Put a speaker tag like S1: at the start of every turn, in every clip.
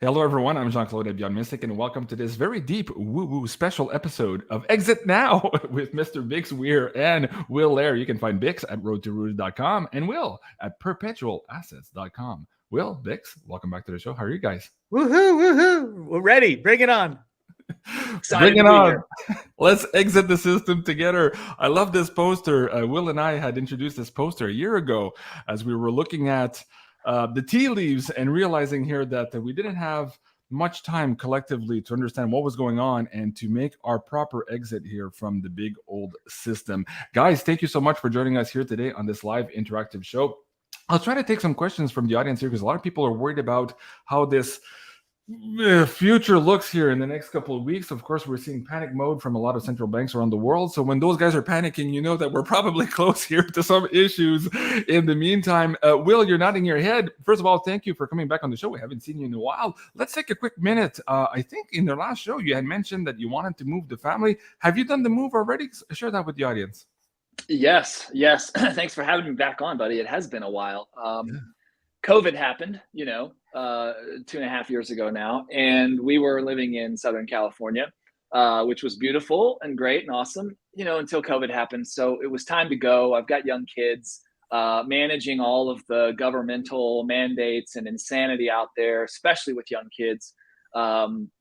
S1: Hello, everyone. I'm Jean-Claude BeyondMystic, and welcome to this very deep woo-woo special episode of Exit Now with Mr. BIX WEIR and Will LEHR. You can find BIX at roadtoroot.com and Will at perpetualassets.com. Will, BIX, welcome back to the show. How are you guys?
S2: Woohoo, woohoo. We're ready. Bring it on.
S1: Bring it on. Let's exit the system together. I love this poster. Will and I had introduced this poster a year ago as we were looking at the tea leaves and realizing here that we didn't have much time collectively to understand what was going on and to make our proper exit here from the big old system. Guys, thank you so much for joining us here today on this live interactive show. I'll try to take some questions from the audience here because a lot of people are worried about how this future looks here in the next couple of weeks. Of course, we're seeing panic mode from a lot of central banks around the world. So when those guys are panicking, you know that we're probably close here to some issues. In the meantime, Will, you're nodding your head. First of all, thank you for coming back on the show. We haven't seen you in a while. Let's take a quick minute. I think in the last show, you had mentioned that you wanted to move the family. Have you done the move already? Share that with the audience.
S3: Yes. Thanks for having me back on, buddy. It has been a while. COVID happened, 2.5 years ago now, and we were living in Southern California, which was beautiful and great and awesome, until COVID happened. So it was time to go. I've got young kids. Managing all of the governmental mandates and insanity out there, especially with young kids,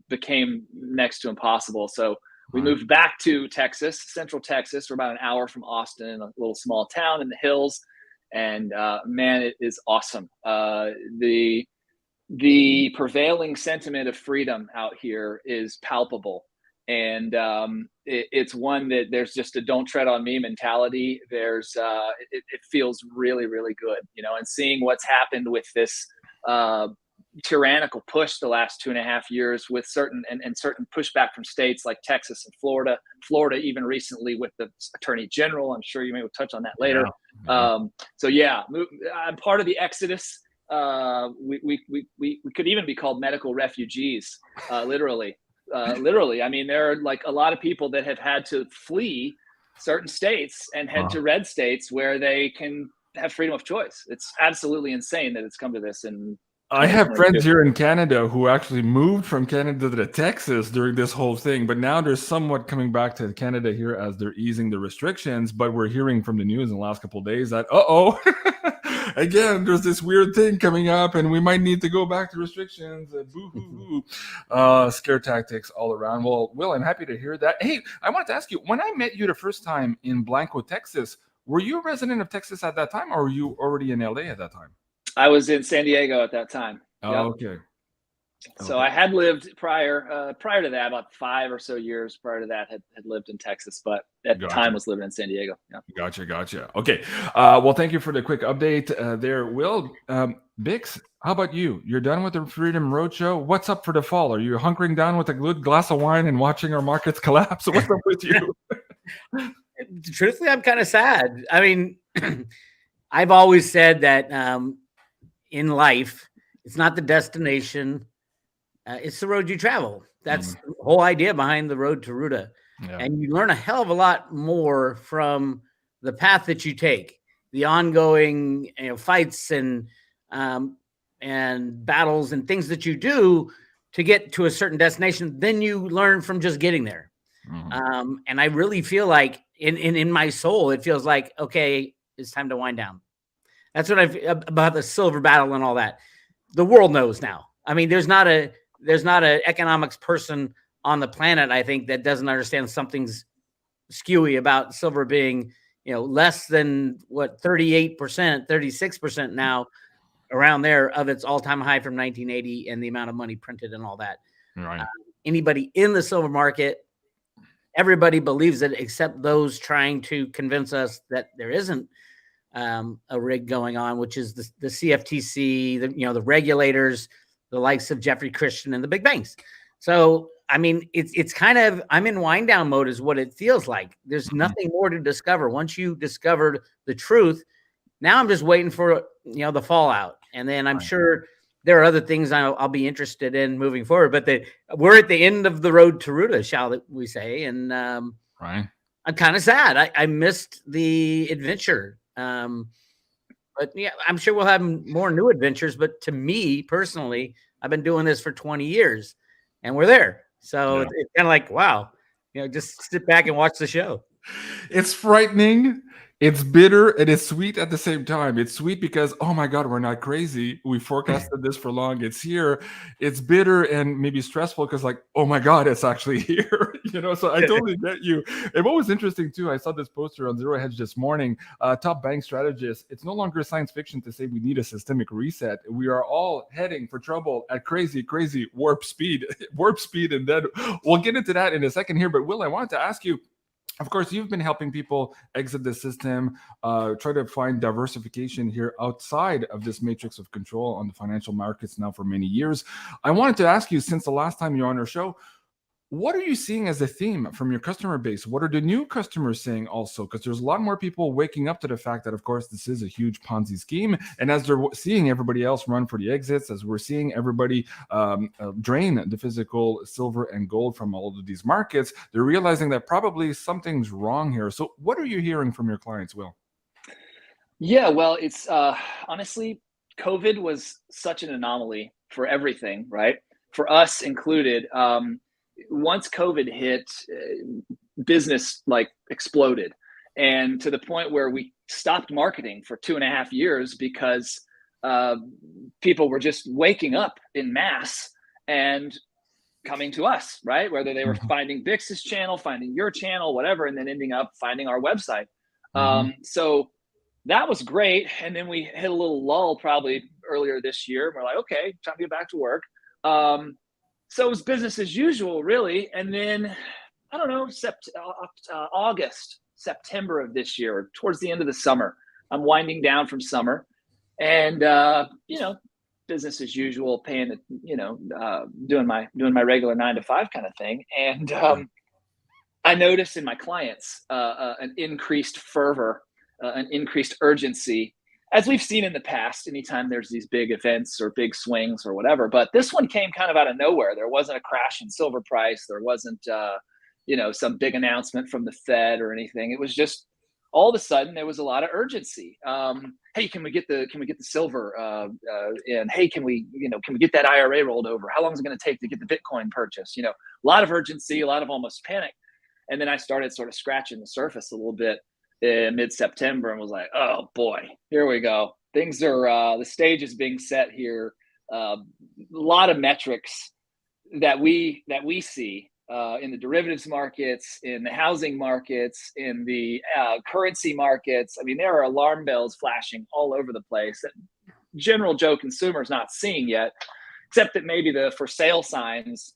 S3: became next to impossible. So we moved back to Texas, Central Texas. We're about an hour from Austin, a little small town in the hills. And man, it is awesome. The prevailing sentiment of freedom out here is palpable. And it's one that there's just a don't tread on me mentality. There's it feels really, really good, and seeing what's happened with this tyrannical push the last 2.5 years with certain pushback from states like Texas and Florida even recently with the Attorney General. I'm sure you may touch on that later. I'm part of the exodus. We could even be called medical refugees, literally. I mean, there are like a lot of people that have had to flee certain states and head to red states where they can have freedom of choice. It's absolutely insane that it's come to this. And
S1: I have friends here in Canada who actually moved from Canada to Texas during this whole thing, but now they're somewhat coming back to Canada here as they're easing the restrictions. But we're hearing from the news in the last couple of days that, again, there's this weird thing coming up and we might need to go back to restrictions. Boo-hoo-hoo. Scare tactics all around. Well, Will, I'm happy to hear that. Hey, I wanted to ask you, when I met you the first time in Blanco, Texas, were you a resident of Texas at that time or were you already in LA at that time?
S3: I was in San Diego at that time.
S1: Oh, okay.
S3: So I had lived prior to that, about 5 or so years prior to that, had lived in Texas, but at the time was living in San Diego. Yeah.
S1: Gotcha. Okay. Well, thank you for the quick update there, Will. Bix, how about you? You're done with the Freedom Roadshow. What's up for the fall? Are you hunkering down with a good glass of wine and watching our markets collapse? What's up with you?
S2: Truthfully, I'm kind of sad. I mean, I've always said that in life, it's not the destination, it's the road you travel. That's the whole idea behind the road to Ruta. Yeah. And you learn a hell of a lot more from the path that you take, the ongoing fights and battles and things that you do to get to a certain destination than you learn from just getting there. And I really feel like in my soul, it feels like, okay, it's time to wind down. That's what about the silver battle and all that. The world knows now. I mean, there's not an economics person on the planet, I think, that doesn't understand something's skewy about silver being, less than 38%, 36% now, around there of its all-time high from 1980 and the amount of money printed and all that.
S1: Right.
S2: Anybody in the silver market, everybody believes it except those trying to convince us that there isn't a rig going on, which is the CFTC, the regulators, the likes of Jeffrey Christian and the big banks. So, I mean, it's kind of, I'm in wind down mode is what it feels like. There's nothing more to discover. Once you discovered the truth, now I'm just waiting for, the fallout. And then I'm sure there are other things I'll be interested in moving forward, but we're at the end of the road to Ruta, shall we say. And I'm kind of sad. I missed the adventure. But yeah, I'm sure we'll have more new adventures. But to me personally, I've been doing this for 20 years and we're there. So it's kind of like, wow, just sit back and watch the show.
S1: It's frightening. It's bitter and it's sweet at the same time. It's sweet because, oh my God, we're not crazy. We forecasted this for long. It's here. It's bitter and maybe stressful because, like, oh my God, it's actually here. So I totally get you. And what was interesting too, I saw this poster on Zero Hedge this morning, top bank strategist. It's no longer science fiction to say we need a systemic reset. We are all heading for trouble at crazy warp speed. And then we'll get into that in a second here. But Will, I wanted to ask you, of course, you've been helping people exit the system, try to find diversification here outside of this matrix of control on the financial markets now for many years. I wanted to ask you, since the last time you're on our show, what are you seeing as a theme from your customer base? What are the new customers saying also? Because there's a lot more people waking up to the fact that, of course, this is a huge Ponzi scheme. And as they're seeing everybody else run for the exits, as we're seeing everybody drain the physical silver and gold from all of these markets, they're realizing that probably something's wrong here. So what are you hearing from your clients, Will?
S3: Yeah, well, it's honestly, COVID was such an anomaly for everything, right? For us included. Once COVID hit, business like exploded, and to the point where we stopped marketing for 2.5 years because people were just waking up in mass and coming to us, right? Whether they were finding BIX's channel, finding your channel, whatever, and then ending up finding our website. So that was great. And then we hit a little lull probably earlier this year. We're like, okay, time to get back to work. So it was business as usual, really. And then, I don't know, August, September of this year, or towards the end of the summer, I'm winding down from summer, and business as usual, paying the, doing my regular 9-to-5 kind of thing. And I noticed in my clients an increased fervor, an increased urgency, as we've seen in the past, anytime there's these big events or big swings or whatever. But this one came kind of out of nowhere. There wasn't a crash in silver price. There wasn't, some big announcement from the Fed or anything. It was just all of a sudden there was a lot of urgency. Hey, can we get the silver in? Hey, can we get that IRA rolled over? How long is it going to take to get the Bitcoin purchase? A lot of urgency, a lot of almost panic. And then I started sort of scratching the surface a little bit in mid-September and was like, oh boy, here we go. Things are, the stage is being set here. A lot of metrics that we see in the derivatives markets, in the housing markets, in the currency markets. I mean, there are alarm bells flashing all over the place that general Joe consumer is not seeing yet, except that maybe the for sale signs,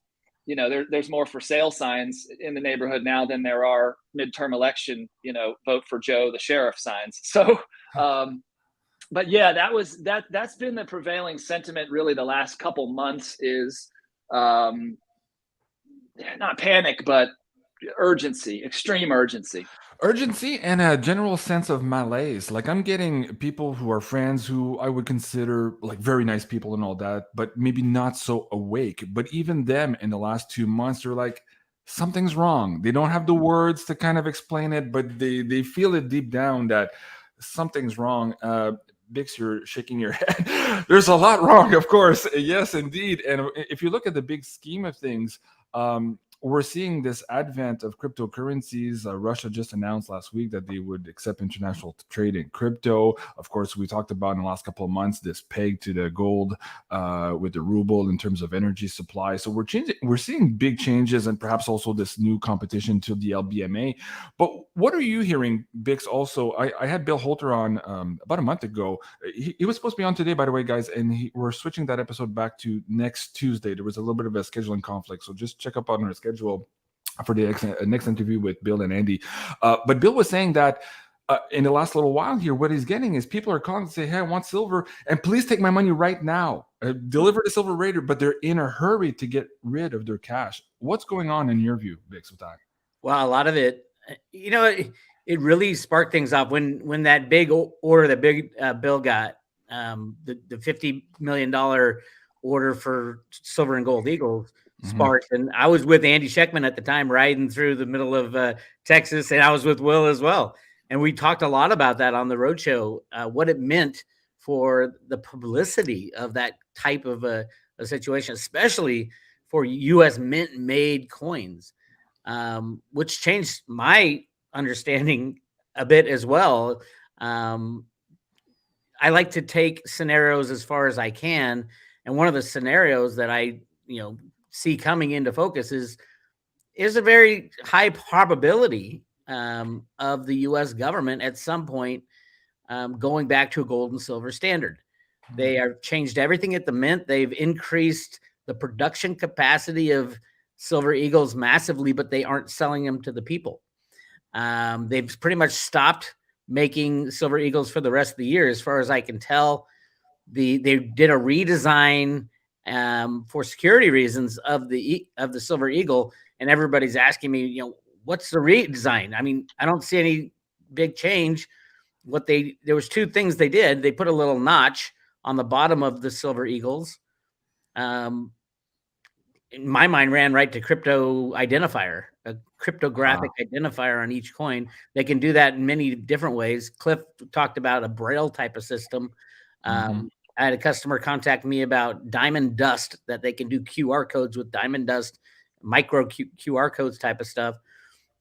S3: there's more for sale signs in the neighborhood now than there are midterm election, vote for Joe, the sheriff signs. So, but yeah, that's been the prevailing sentiment really the last couple months is not panic, but urgency, extreme urgency.
S1: Urgency and a general sense of malaise. Like, I'm getting people who are friends who I would consider like very nice people and all that, but maybe not so awake. But even them in the last 2 months, they're like, something's wrong. They don't have the words to kind of explain it, but they feel it deep down that something's wrong. Bix, you're shaking your head. There's a lot wrong, of course. Yes, indeed. And if you look at the big scheme of things, we're seeing this advent of cryptocurrencies. Russia just announced last week that they would accept international trade in crypto. Of course, we talked about in the last couple of months this peg to the gold with the ruble in terms of energy supply. So we're seeing big changes, and perhaps also this new competition to the LBMA. But what are you hearing, Bix? Also, I had Bill Holter on about a month ago. He was supposed to be on today, by the way, guys, and we're switching that episode back to next Tuesday. There was a little bit of a scheduling conflict, so just check up on our schedule for the next interview with Bill and Andy. But Bill was saying that in the last little while here, what he's getting is people are calling to say, hey, I want silver, and please take my money right now. Deliver the silver later, but they're in a hurry to get rid of their cash. What's going on in your view, Bix, with that?
S2: Well, a lot of it, it really sparked things up when that big order that big Bill got, the $50 million order for silver and gold eagles sparked. And I was with Andy Scheckman at the time, riding through the middle of Texas, and I was with Will as well. And we talked a lot about that on the roadshow, what it meant for the publicity of that type of a a situation, especially for U.S. mint-made coins, which changed my understanding a bit as well. I like to take scenarios as far as I can, and one of the scenarios that I see coming into focus is a very high probability of the U.S. government at some point going back to a gold and silver standard. They have changed everything at the mint. They've increased the production capacity of silver eagles massively, but they aren't selling them to the people. They've pretty much stopped making silver eagles for the rest of the year, as far as I can tell. They did a redesign for security reasons of the silver eagle, and everybody's asking me, what's the redesign? I mean, I don't see any big change. There was two things they did. They put a little notch on the bottom of the silver eagles. In my mind, ran right to crypto identifier, a cryptographic identifier on each coin. They can do that in many different ways. Cliff talked about a Braille type of system. I had a customer contact me about diamond dust, that they can do QR codes with diamond dust, micro QR codes type of stuff.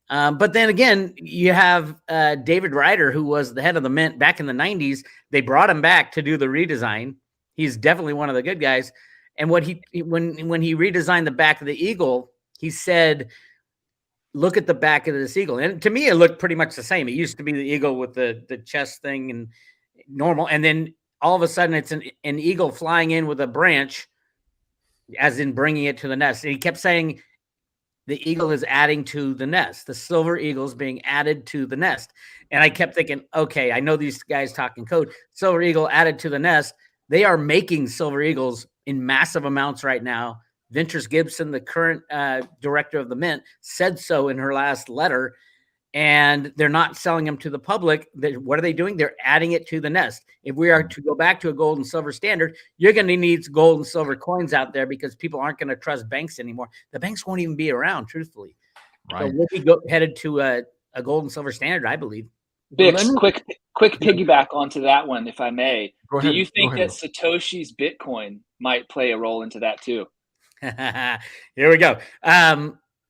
S2: But then again, you have David Ryder, who was the head of the mint back in the 90s. They brought him back to do the redesign. He's definitely one of the good guys. And when he redesigned the back of the eagle, he said, look at the back of this eagle. And to me, it looked pretty much the same. It used to be the eagle with the chest thing and normal. And then all of a sudden, it's an eagle flying in with a branch, as in bringing it to the nest. And he kept saying, the eagle is adding to the nest. The silver eagle is being added to the nest. And I kept thinking, okay, I know these guys talking code. Silver eagle added to the nest. They are making silver eagles in massive amounts right now. Ventures Gibson, the current director of the mint, said so in her last letter. And they're not selling them to the public. What are they doing? They're adding it to the nest. If we are to go back to a gold and silver standard, you're going to need gold and silver coins out there, because people aren't going to trust banks anymore. The banks won't even be around, truthfully. Right. So we'll be headed to a gold and silver standard, I believe.
S3: Bix, quick piggyback onto that one, if I may. Do you think that Satoshi's Bitcoin might play a role into that too?
S2: Here we go.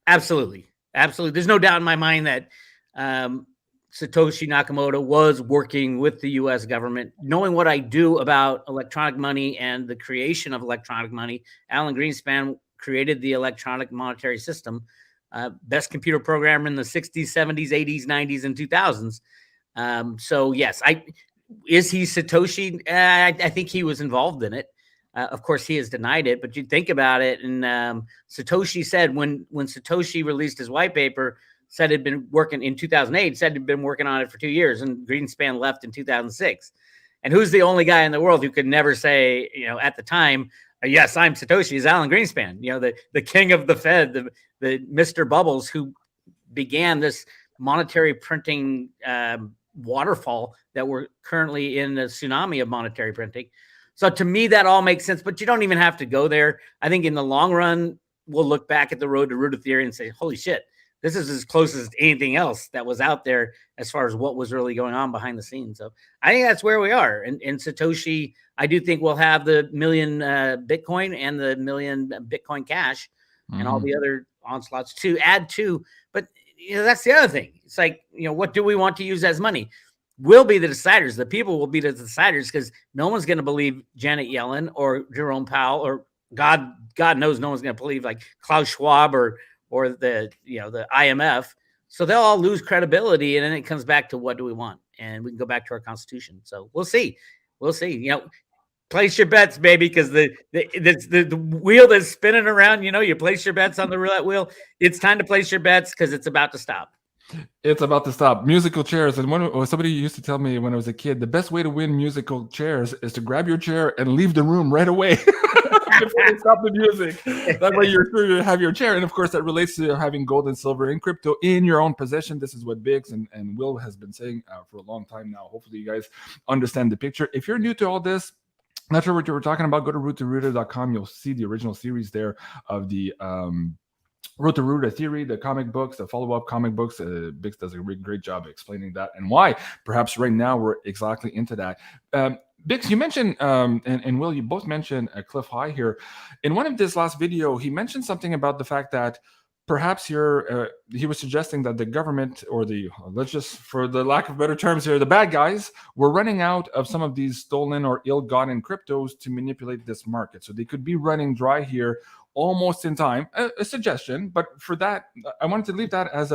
S2: Absolutely. There's no doubt in my mind that Satoshi Nakamoto was working with the U.S. government. Knowing what I do about electronic money and the creation of electronic money, Alan Greenspan created the electronic monetary system, best computer programmer in the 60s, 70s, 80s, 90s, and 2000s. So yes, is he Satoshi? I think he was involved in it. Of course, he has denied it, but you think about it. And Satoshi said when Satoshi released his white paper, said he'd been working in 2008, said he'd been working on it for 2 years, and Greenspan left in 2006. And who's the only guy in the world who could never say, at the time, yes, I'm Satoshi, is Alan Greenspan, the king of the Fed, the Mr. Bubbles, who began this monetary printing waterfall that we're currently in a tsunami of monetary printing. So to me, that all makes sense, but you don't even have to go there. I think in the long run, we'll look back at the road to root of theory and say, holy shit, this is as close as anything else that was out there as far as what was really going on behind the scenes. So I think that's where we are. And Satoshi, I do think we'll have the million Bitcoin and the million Bitcoin Cash and all the other onslaughts to add to. But that's the other thing. It's like, what do we want to use as money? We'll be the deciders. The people will be the deciders, because no one's going to believe Janet Yellen or Jerome Powell, or God knows no one's going to believe like Klaus Schwab or the IMF. So they'll all lose credibility, and then it comes back to what do we want, and we can go back to our Constitution. So we'll see. Place your bets, baby, because the wheel that's spinning around. You place your bets on the roulette wheel. It's time to place your bets, because it's about to stop.
S1: It's about to stop. Musical chairs. And somebody used to tell me when I was a kid, the best way to win musical chairs is to grab your chair and leave the room right away before they stop the music. That way you're sure you have your chair. And of course, that relates to having gold and silver and crypto in your own possession. This is what Biggs and Will has been saying for a long time now. Hopefully you guys understand the picture. If you're new to all this, not sure what you were talking about, go to root2rooter.com. You'll see the original series there of the Root to Rooter theory, the comic books, the follow-up comic books. Bix does a great job explaining that and why. Perhaps right now we're exactly into that. Bix, you mentioned, and Will, you both mentioned Cliff High here. In one of this last video, he mentioned something about the fact that perhaps here he was suggesting that the government, or let's just, for the lack of better terms here, the bad guys were running out of some of these stolen or ill-gotten cryptos to manipulate this market. So they could be running dry here almost in time. A suggestion, but for that, I wanted to leave that as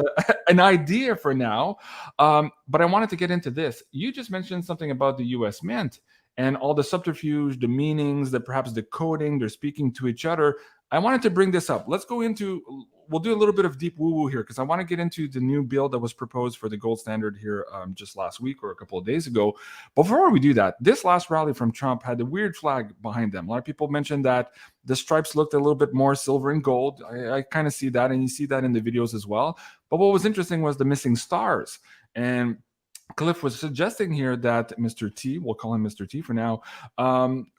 S1: an idea for now. But I wanted to get into this. You just mentioned something about the U.S. Mint and all the subterfuge, the meanings, that perhaps the coding, they're speaking to each other. I wanted to bring this up. Let's go into, we'll do a little bit of deep woo-woo here, because I want to get into the new bill that was proposed for the gold standard here just last week or a couple of days ago. Before we do that, this last rally from Trump had a weird flag behind them. A lot of people mentioned that the stripes looked a little bit more silver and gold. I kind of see that, and you see that in the videos as well. But what was interesting was the missing stars. And Cliff was suggesting here that Mr. T, we'll call him Mr. T for now,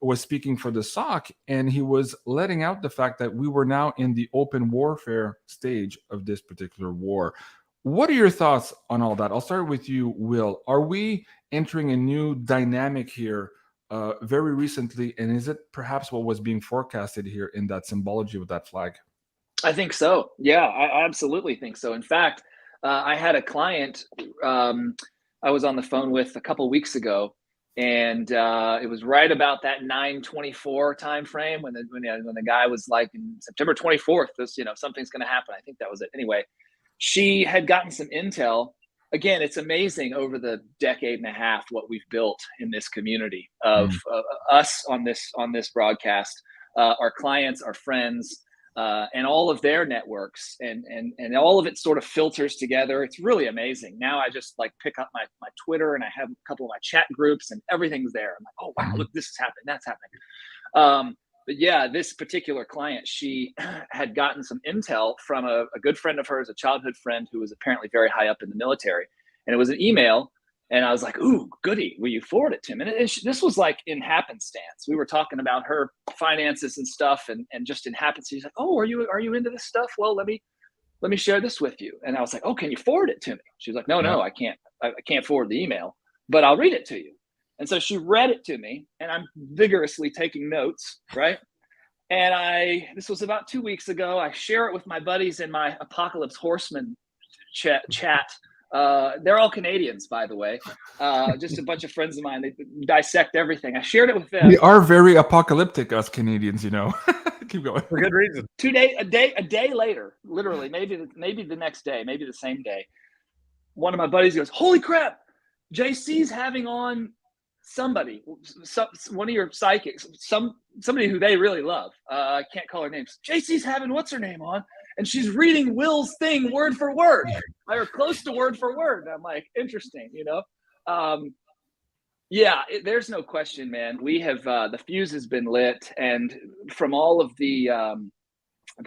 S1: was speaking for the SOC, and he was letting out the fact that we were now in the open warfare stage of this particular war. What are your thoughts on all that? I'll start with you, Will. Are we entering a new dynamic here very recently, and is it perhaps what was being forecasted here in that symbology with that flag?
S3: I think so. Yeah, I absolutely think so. In fact, I had a client I was on the phone with a couple weeks ago, and it was right about that 9/24 time frame when the guy was like, in September 24th, this, something's going to happen. I think that was it. Anyway, she had gotten some intel. Again, it's amazing over the decade and a half what we've built in this community of us on this broadcast, our clients, our friends, and all of their networks, and all of it sort of filters together. It's really amazing. Now I just like pick up my Twitter, and I have a couple of my chat groups, and everything's there. I'm like, oh wow, look, this is happening, that's happening. But yeah, this particular client, she had gotten some intel from a good friend of hers, a childhood friend who was apparently very high up in the military, and it was an email. And I was like, ooh, goody, will you forward it to him? And this was like in happenstance. We were talking about her finances and stuff, and just in happenstance, he's like, oh, are you into this stuff? Well, let me share this with you. And I was like, oh, can you forward it to me? She was like, no, I can't forward the email, but I'll read it to you. And so she read it to me, and I'm vigorously taking notes, right? And this was about 2 weeks ago. I share it with my buddies in my Apocalypse Horseman chat. They're all Canadians, by the way. Just a bunch of friends of mine. They dissect everything. I shared it with them.
S1: We are very apocalyptic, us Canadians, Keep going.
S4: For good reason.
S3: A day later, literally, maybe the next day, maybe the same day, one of my buddies goes, holy crap, JC's having on somebody, one of your psychics, somebody who they really love. I can't call her names. JC's having what's her name on, and she's reading Will's thing word for word, or close to word for word. I'm like, interesting, Yeah, there's no question, man. We have the fuse has been lit, and from all of the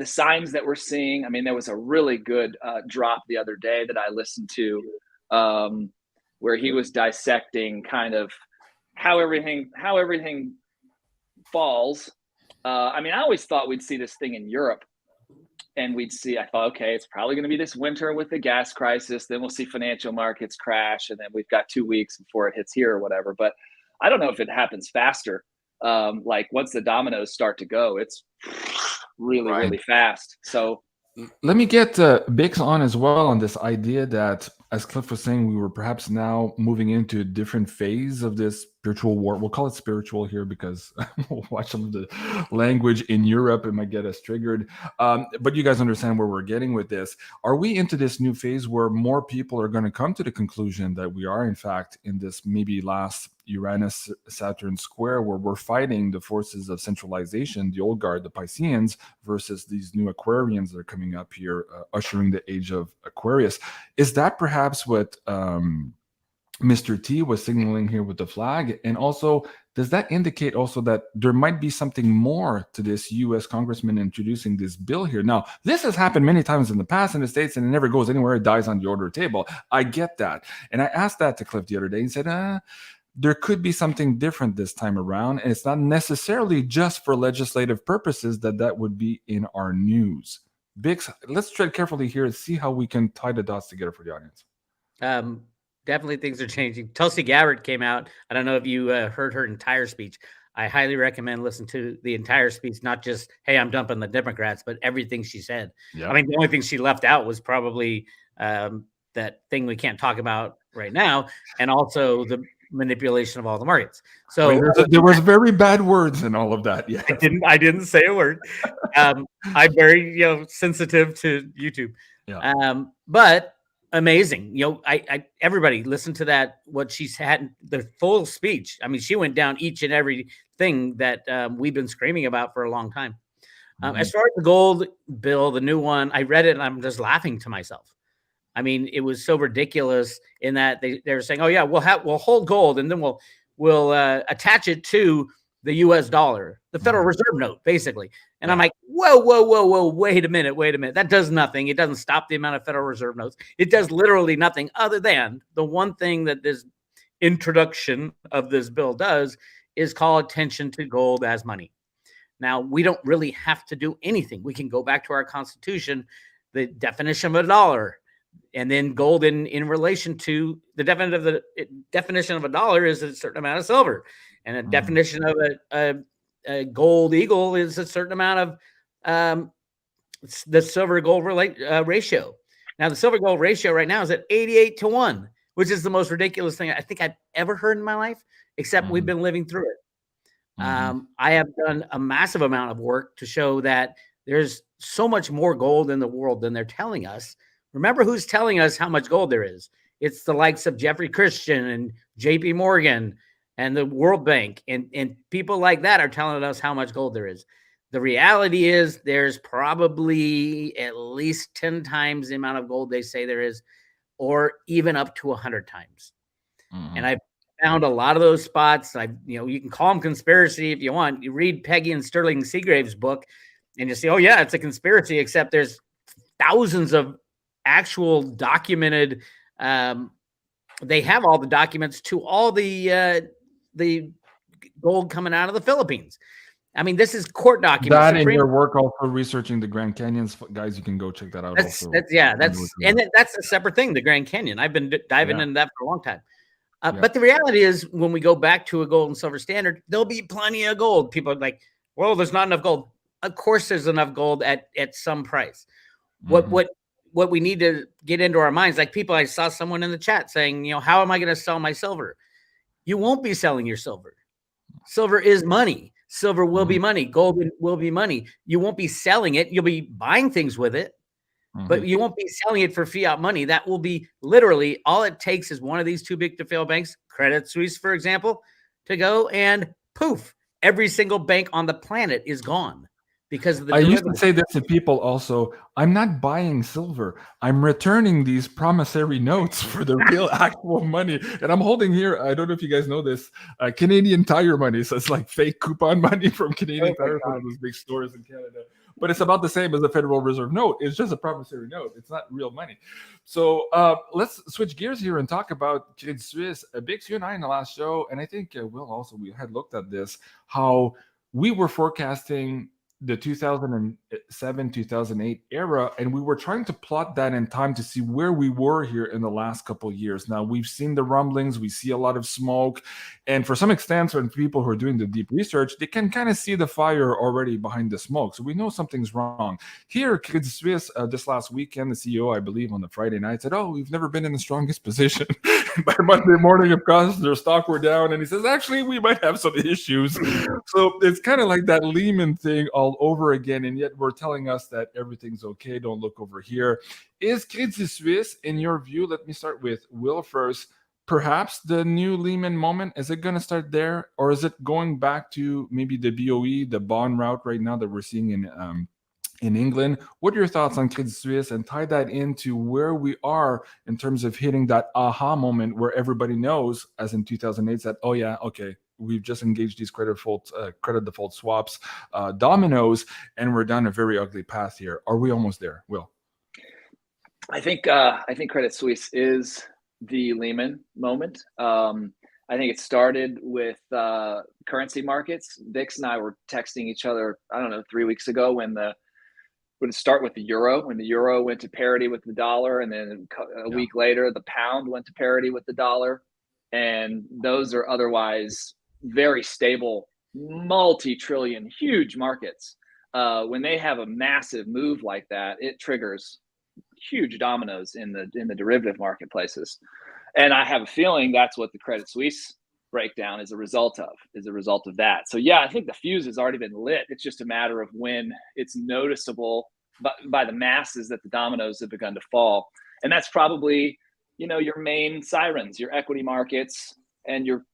S3: signs that we're seeing, I mean, there was a really good drop the other day that I listened to, where he was dissecting kind of how everything falls. I mean, I always thought we'd see this thing in Europe, and I thought, okay, it's probably going to be this winter with the gas crisis. Then we'll see financial markets crash, and then we've got 2 weeks before it hits here or whatever. But I don't know if it happens faster. Like once the dominoes start to go, it's really, really fast. So
S1: let me get Bix on as well on this idea that, as Cliff was saying, we were perhaps now moving into a different phase of this spiritual war. We'll call it spiritual here because we'll watch some of the language in Europe. It might get us triggered. But you guys understand where we're getting with this. Are we into this new phase where more people are going to come to the conclusion that we are, in fact, in this maybe last Uranus-Saturn square where we're fighting the forces of centralization, the old guard, the Pisceans, versus these new Aquarians that are coming up here, ushering the age of Aquarius? Is that perhaps what Mr. T was signaling here with the flag? And also, does that indicate also that there might be something more to this U.S. congressman introducing this bill here? Now, this has happened many times in the past in the States, and it never goes anywhere. It dies on the order table. I get that. And I asked that to Cliff the other day and said, there could be something different this time around. And it's not necessarily just for legislative purposes that would be in our news. Bix, let's tread carefully here and see how we can tie the dots together for the audience.
S2: Definitely things are changing. Tulsi Gabbard came out. I don't know if you heard her entire speech. I highly recommend listening to the entire speech, not just, hey, I'm dumping the Democrats, but everything she said.
S1: Yep.
S2: I mean, the only thing she left out was probably that thing we can't talk about right now, and also the manipulation of all the markets. So
S1: there was very bad words in all of that. Yeah,
S2: I didn't say a word. I'm very sensitive to YouTube.
S1: Yeah.
S2: But amazing. I everybody listen to that, what she's had, the full speech. I mean, she went down each and every thing that we've been screaming about for a long time. As far as the gold bill, the new one, I read it and I'm just laughing to myself. I mean, it was so ridiculous in that they were saying, "Oh yeah, we'll hold gold and then we'll attach it to the U.S. dollar, the Federal Reserve note, basically." And I'm like, whoa, wait a minute. That does nothing. It doesn't stop the amount of Federal Reserve notes. It does literally nothing other than the one thing that this introduction of this bill does is call attention to gold as money. Now, we don't really have to do anything. We can go back to our Constitution, the definition of a dollar, and then gold in relation to the definition of a dollar is a certain amount of silver, and a definition of a gold eagle is a certain amount of the silver gold ratio. Now, the silver gold ratio right now is at 88-1, which is the most ridiculous thing I think I've ever heard in my life, except we've been living through it. I have done a massive amount of work to show that there's so much more gold in the world than they're telling us. Remember who's telling us how much gold there is? It's the likes of Jeffrey Christian and JP Morgan and the World Bank and people like that are telling us how much gold there is. The reality is there's probably at least 10 times the amount of gold they say there is, or even up to 100 times. And I've found a lot of those spots. You can call them conspiracy if you want. You read Peggy and Sterling Seagrave's book and you say, oh yeah, it's a conspiracy, except there's thousands of actual documented, they have all the documents to all the gold coming out of the Philippines. I mean, this is court documents.
S1: That in your work, also researching the Grand Canyons, guys, you can go check that out.
S2: That's a separate thing. The Grand Canyon. I've been diving into that for a long time. But the reality is, when we go back to a gold and silver standard, there'll be plenty of gold. People are like, well, there's not enough gold. Of course, there's enough gold at some price. What we need to get into our minds, like I saw someone in the chat saying, how am I going to sell my silver? You won't be selling your silver. Silver is money. Silver will be money. Gold will be money. You won't be selling it. You'll be buying things with it, but you won't be selling it for fiat money. That will be literally all it takes is one of these too big to fail banks, Credit Suisse, for example, to go and poof, every single bank on the planet is gone. Because of the
S1: used to say this to people also, I'm not buying silver. I'm returning these promissory notes for the real actual money. And I'm holding here, I don't know if you guys know this, Canadian Tire money. So it's like fake coupon money from Canadian Tire, one of those big stores in Canada. But it's about the same as the Federal Reserve note. It's just a promissory note. It's not real money. So let's switch gears here and talk about Credit Suisse. BIX, you and I in the last show, and I think Will also, we had looked at this, how we were forecasting the 2007, 2008 era, and we were trying to plot that in time to see where we were here in the last couple of years. Now, we've seen the rumblings, we see a lot of smoke, and for some extent, when people who are doing the deep research, they can kind of see the fire already behind the smoke. So we know something's wrong. Here, Credit Suisse, this last weekend, the CEO, I believe, on the Friday night said, oh, we've never been in the strongest position. By Monday morning, of course, their stock were down, and he says, actually, we might have some issues. So it's kind of like that Lehman thing all over again, and yet we're telling us that everything's okay. Don't look over here. Is Credit Suisse, in your view, let me start with Will first, perhaps the new Lehman moment? Is it going to start there, or is it going back to maybe the BOE, the bond route right now that we're seeing in England? What are your thoughts on Credit Suisse, and tie that into where we are in terms of hitting that aha moment where everybody knows, as in 2008, that, oh yeah, okay, we've just engaged these credit default swaps, dominoes, and we're down a very ugly path here. Are we almost there, Will?
S3: I think Credit Suisse is the Lehman moment. I think it started with currency markets. BIX and I were texting each other, I don't know, 3 weeks ago when the would start with the euro, when the euro went to parity with the dollar, and then a week later, the pound went to parity with the dollar. And those are otherwise very stable, multi-trillion, huge markets. When they have a massive move like that, it triggers huge dominoes in the derivative marketplaces. And I have a feeling that's what the Credit Suisse breakdown is a result of that. So yeah, I think the fuse has already been lit. It's just a matter of when it's noticeable by the masses that the dominoes have begun to fall. And that's probably, your main sirens, your equity markets, and your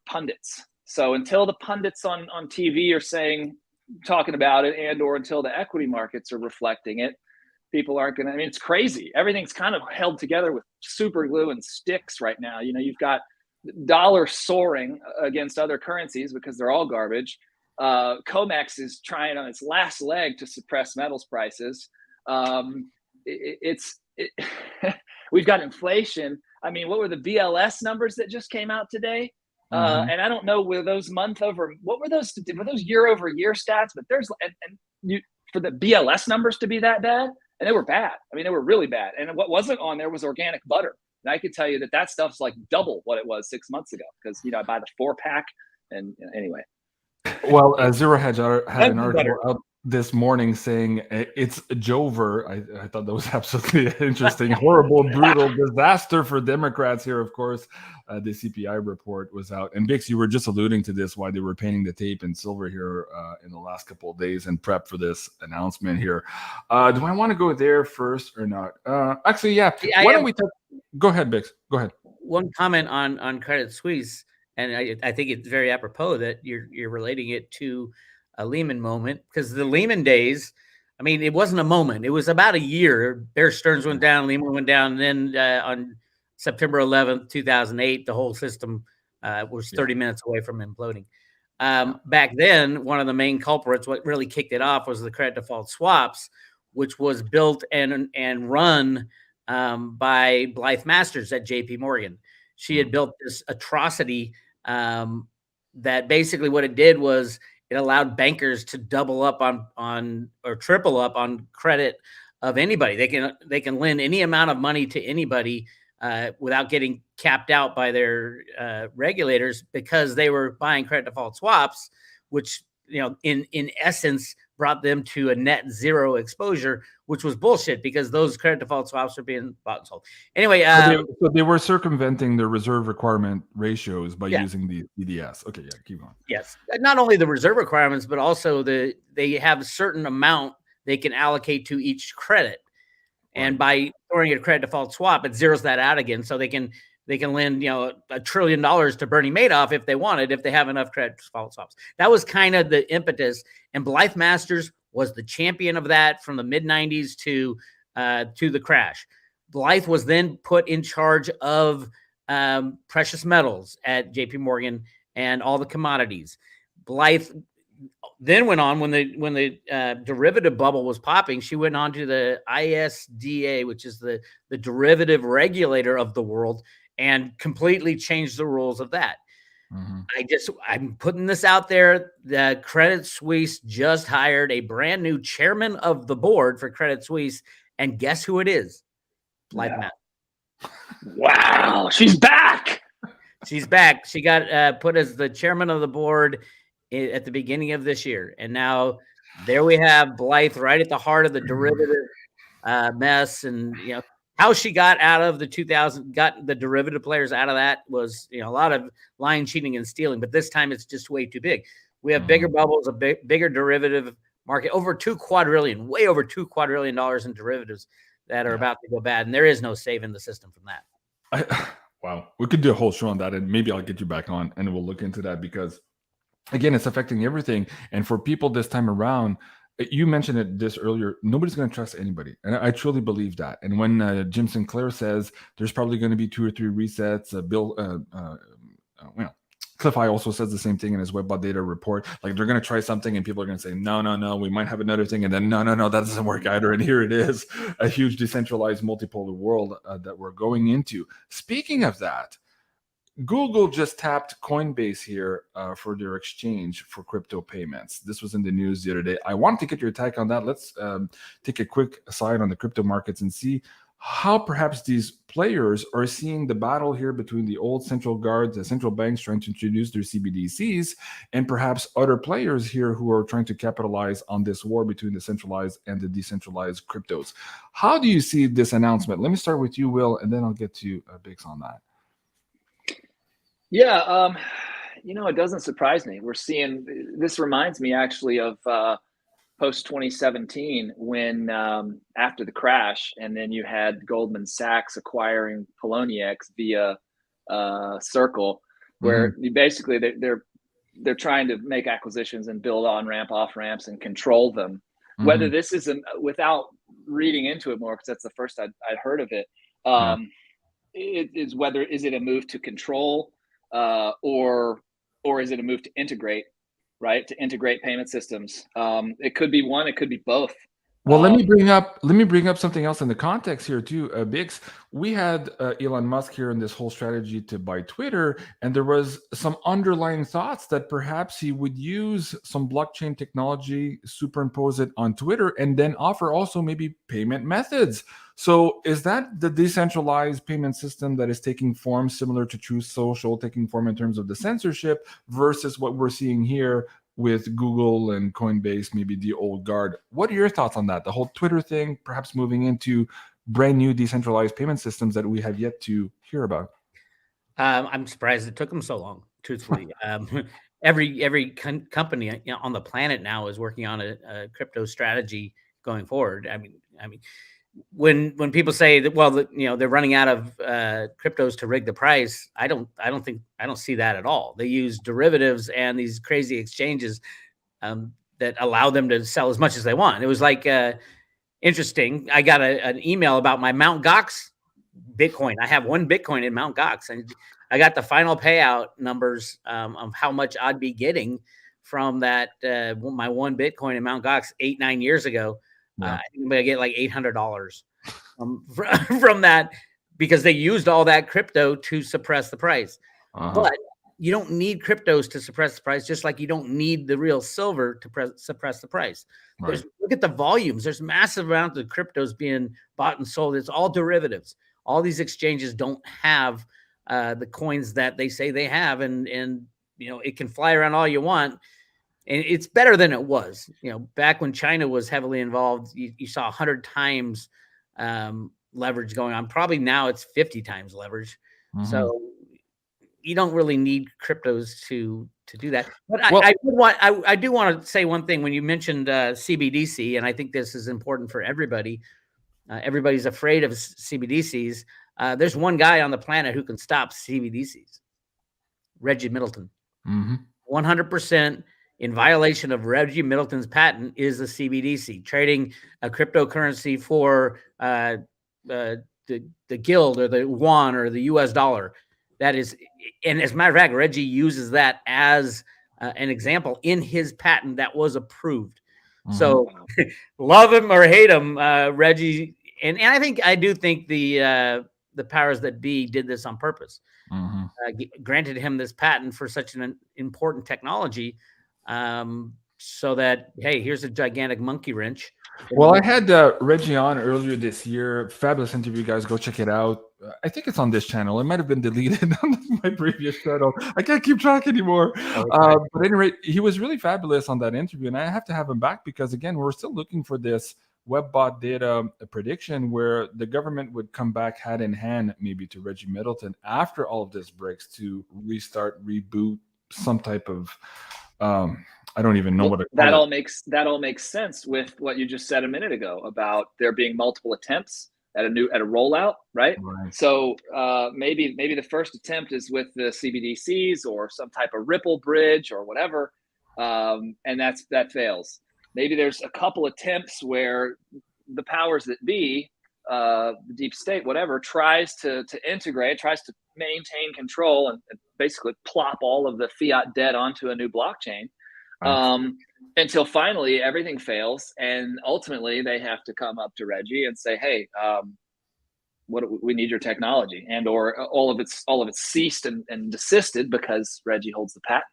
S3: pundits. So until the pundits on TV are talking about it, and or until the equity markets are reflecting it, people aren't going to, it's crazy. Everything's kind of held together with super glue and sticks right now. You've got dollar soaring against other currencies because they're all garbage. COMEX is trying on its last leg to suppress metals prices. We've got inflation. What were the BLS numbers that just came out today? And I don't know, were those what were those year over year stats? But there's, for the BLS numbers to be that bad, and they were bad. They were really bad. And what wasn't on there was organic butter. And I could tell you that stuff's like double what it was 6 months ago, because, I buy the 4-pack. And anyway.
S1: Well, Zero Hedge had an article out this morning saying it's Jover. I thought that was absolutely interesting. Horrible, brutal disaster for Democrats here, of course. The CPI report was out. And Bix, you were just alluding to this, why they were painting the tape in silver here in the last couple of days and prep for this announcement here. Do I want to go there first or not? Actually, yeah. Why don't we talk? Go ahead, Bix. Go ahead.
S2: One comment on Credit Suisse, and I think it's very apropos that you're relating it to a Lehman moment, because the Lehman days, it wasn't a moment. It was about a year. Bear Stearns went down, Lehman went down, and then on September 11th, 2008, the whole system was 30 minutes away from imploding. Back then, one of the main culprits, what really kicked it off, was the credit default swaps, which was built and run by Blythe Masters at JP Morgan. She had built this atrocity that basically what it did was it allowed bankers to double up on or triple up on credit of anybody. They can lend any amount of money to anybody without getting capped out by their regulators, because they were buying credit default swaps, which in essence brought them to a net zero exposure, which was bullshit, because those credit default swaps are being bought and sold. Anyway,
S1: so they were circumventing the reserve requirement ratios by using the CDS. Okay, yeah, keep going.
S2: Yes, not only the reserve requirements, but also they have a certain amount they can allocate to each credit, and by throwing a credit default swap, it zeroes that out again, so they can lend $1 trillion to Bernie Madoff if they wanted, if they have enough credit default swaps. That was kind of the impetus, and Blythe Masters was the champion of that from the mid 90s to the crash. Blythe was then put in charge of precious metals at JP Morgan and all the commodities. Blythe then went on, when the derivative bubble was popping, she went on to the ISDA, which is the derivative regulator of the world, and completely changed the rules of that. I'm putting this out there. The Credit Suisse just hired a brand new chairman of the board for Credit Suisse, and guess who it is? Blythe Masters.
S3: Wow, she's back.
S2: She's back. She got put as the chairman of the board at the beginning of this year, and now there we have Blythe right at the heart of the derivative mess. And how she got out of got the derivative players out of that was a lot of lying, cheating, and stealing. But this time it's just way too big. We have bigger bubbles, a bigger derivative market, way over $2 quadrillion in derivatives that are about to go bad, and there is no saving the system from that.
S1: Wow, we could do a whole show on that, and maybe I'll get you back on and we'll look into that, because again, it's affecting everything. And for people this time around, you mentioned it this earlier, nobody's going to trust anybody. And I truly believe that. And when Jim Sinclair says there's probably going to be 2 or 3 resets, Cliff High also says the same thing in his Webbot data report. Like, they're going to try something and people are going to say, no, we might have another thing. And then, no, that doesn't work either. And here it is, a huge decentralized multipolar world that we're going into. Speaking of that, Google just tapped Coinbase here for their exchange for crypto payments. This was in the news the other day. I wanted to get your take on that. Let's take a quick aside on the crypto markets and see how perhaps these players are seeing the battle here between the old central guards, the central banks trying to introduce their CBDCs, and perhaps other players here who are trying to capitalize on this war between the centralized and the decentralized cryptos. How do you see this announcement? Let me start with you, Will, and then I'll get to BIX on that.
S3: Yeah, it doesn't surprise me. We're seeing, this reminds me actually of post 2017 when after the crash, and then you had Goldman Sachs acquiring Poloniex via Circle, where basically they're trying to make acquisitions and build on-ramp, off-ramps and control them. Whether this is without reading into it more, because that's the first I'd heard of it, is it a move to control or is it a move to integrate? Right, to integrate payment systems. It could be one, it could be both.
S1: Well, let me bring up something else in the context here too. Biggs, we had Elon Musk here in this whole strategy to buy Twitter, and there was some underlying thoughts that perhaps he would use some blockchain technology, superimpose it on Twitter, and then offer also maybe payment methods. So is that the decentralized payment system that is taking form similar to Truth Social, taking form in terms of the censorship versus what we're seeing here with Google and Coinbase, maybe the old guard? What are your thoughts on that? The whole Twitter thing, perhaps moving into brand new decentralized payment systems that we have yet to hear about?
S2: I'm surprised it took them so long, truthfully. Every company on the planet now is working on a crypto strategy going forward. I mean, when people say that, well, they're running out of cryptos to rig the price, I don't see that at all. They use derivatives and these crazy exchanges that allow them to sell as much as they want. It was like interesting. I got an email about my Mt. Gox Bitcoin. I have one Bitcoin in Mt. Gox, and I got the final payout numbers of how much I'd be getting from that my one Bitcoin in Mt. Gox 8-9 years ago. I think I'm gonna get like $800 from that, because they used all that crypto to suppress the price. But you don't need cryptos to suppress the price, just like you don't need the real silver to suppress the price. Right. Look at the volumes. There's massive amounts of cryptos being bought and sold. It's all derivatives. All these exchanges don't have the coins that they say they have, and it can fly around all you want. And it's better than it was. Back when China was heavily involved, you saw 100 times leverage going on. Probably now it's 50 times leverage. So you don't really need cryptos to do that. But I do want to say one thing. When you mentioned CBDC, and I think this is important for everybody. Everybody's afraid of CBDCs. There's one guy on the planet who can stop CBDCs. Reggie Middleton. 100%. In violation of Reggie Middleton's patent is the CBDC, trading a cryptocurrency for the guild or the yuan or the US dollar. That is, and as a matter of fact, Reggie uses that as an example in his patent that was approved. So love him or hate him, Reggie. And I do think the powers that be did this on purpose. Granted him this patent for such an important technology. So that, hey, here's a gigantic monkey wrench.
S1: Well, I had Reggie on earlier this year. Fabulous interview, guys. Go check it out. I think it's on this channel. It might have been deleted on my previous channel. I can't keep track anymore. But at any rate, he was really fabulous on that interview. And I have to have him back because, again, we're still looking for this WebBot data prediction where the government would come back hand in hand maybe to Reggie Middleton after all of this breaks to reboot some type of I don't even know what
S3: that all makes sense with what you just said a minute ago about there being multiple attempts at a rollout, right? So maybe the first attempt is with the CBDCs or some type of Ripple bridge or whatever, and that fails. Maybe there's a couple attempts where the powers that be, the deep state, whatever, tries to integrate, tries to maintain control and basically plop all of the fiat debt onto a new blockchain. Until finally everything fails, and ultimately they have to come up to Reggie and say, hey, we need your technology, and or all of it's ceased and desisted because Reggie holds the patent.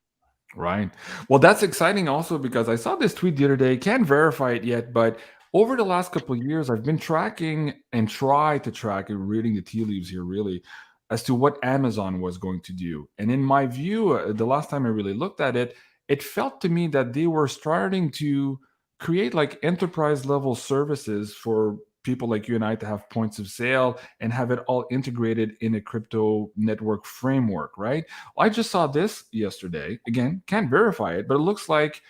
S1: Right. Well, that's exciting also because I saw this tweet the other day. Can't verify it yet, but over the last couple of years, I've been tracking and try to track and reading the tea leaves here really as to what Amazon was going to do. And in my view, the last time I really looked at it, it felt to me that they were starting to create like enterprise level services for people like you and I to have points of sale and have it all integrated in a crypto network framework, right? I just saw this yesterday. Again, can't verify it, but it looks like